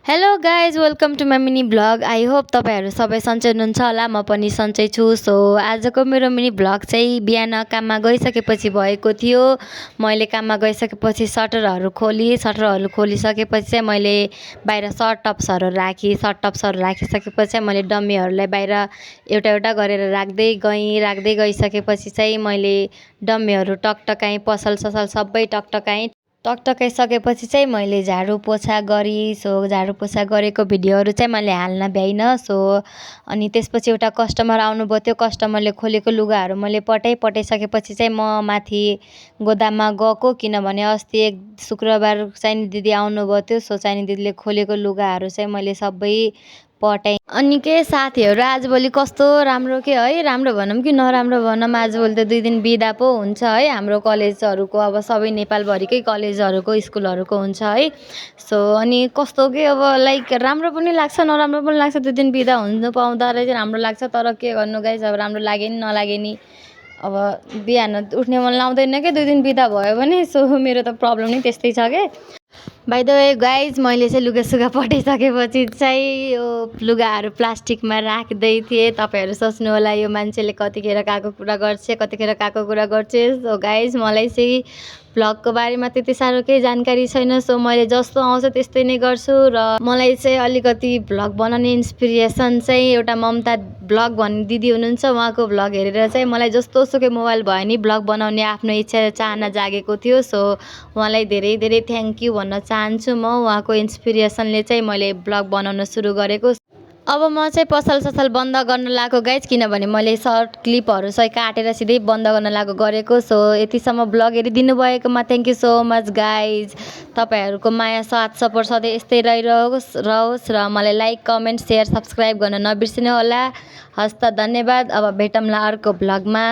Hello guys welcome to my mini vlog. I hope तपाईँहरू सबै सन्चै हुनुहुन्छ होला। म पनि सन्चै छु। सो आजको मेरो मिनी भ्लग चाहिँ बिहान काममा गइसकेपछि भएको थियो। मैले काममा गइसकेपछि सटरहरू खोलिसकेपछि चाहिँ मैले बाहिर सर्ट टप्सहरू राखिसकेपछि चाहिँ मैले डम्मीहरूलाई बाहिर एउटा एउटा गरेर राख्दै गइसकेपछि चाहिँ मैले डम्मीहरू टकटकाएँ, पसल सबै टकटकाइसकेपछि चाहिँ मैले झाडु पोछा गरेँ। सो झाडु पोछा गरेको भिडियोहरू चाहिँ मैले हाल्न भ्याइनँ। सो अनि त्यसपछि एउटा कस्टमर आउनुभयो। त्यो कस्टमरले खोलेको लुगाहरू मैले पठाइसकेपछि चाहिँ म माथि गोदाममा गएको, किनभने अस्ति एक शुक्रबार चाइनी दिदी आउनुभयो थियो। सो चाइनी दिदीले खोलेको लुगाहरू चाहिँ मैले सबै पठाएँ। अनि के साथीहरू आजभोलि कस्तो राम्रो के है, राम्रो भनौँ कि नराम्रो भनौँ, आजभोलि त 2 दिन बिदा पो हुन्छ है। हाम्रो कलेजहरूको अब सबै नेपालभरिकै कलेजहरूको स्कुलहरूको हुन्छ है। सो अनि कस्तो के अब लाइक राम्रो पनि लाग्छ नराम्रो पनि लाग्छ। 2 दिन बिदा हुनु पाउँदा रहेछ राम्रो लाग्छ। तर के गर्नु गाइस, अब राम्रो लागे नि नलागे नि, अब बिहान उठ्ने मन लाउँदैन के 2 दिन बिदा भयो भने। सो मेरो त प्रब्लम नै त्यस्तै छ के। बाइ द वे गाइज, मैले चाहिँ लुगासुगा पठाइसकेपछि चाहिँ यो लुगाहरू प्लास्टिकमा राख्दै थिएँ। तपाईँहरू सोच्नु होला यो मान्छेले कतिखेर कहाँको कुरा गर्छ। सो गाइज, मलाई चाहिँ भ्लगको बारेमा त्यति साह्रो केही जानकारी छैन। सो मैले जस्तो आउँछ त्यस्तै नै गर्छु। र मलाई चाहिँ अलिकति भ्लग बनाउने इन्सपिरेसन चाहिँ एउटा ममता भ्लग भन्ने दिदी हुनुहुन्छ, उहाँको भ्लग हेरेर चाहिँ मलाई जस्तोसुकै मोबाइल भयो नि भ्लग बनाउने आफ्नो इच्छा र चाहना जागेको थियो। सो उहाँलाई धेरै धेरै थ्याङ्क यू भन्न चाहन्छु। म उहाँको इन्सपिरेसनले चाहिँ मैले भ्लग बनाउन सुरु गरेको। अब म चाहिँ पसल बन्द गर्न लागेको गाइज, किनभने मैले सर्ट क्लिपहरू चाहिँ काटेर सिधै बन्द गर्न गरेको। सो यतिसम्म भ्लग हेरिदिनु भएकोमा thank you so much guys. तपाईँहरूको माया साथ सपोर्ट सधैँ यस्तै रहोस् र मलाई लाइक कमेन्ट सेयर सब्सक्राइब गर्न नबिर्सिनु होला। हस्त धन्यवाद। अब भेटौँला अर्को भ्लगमा।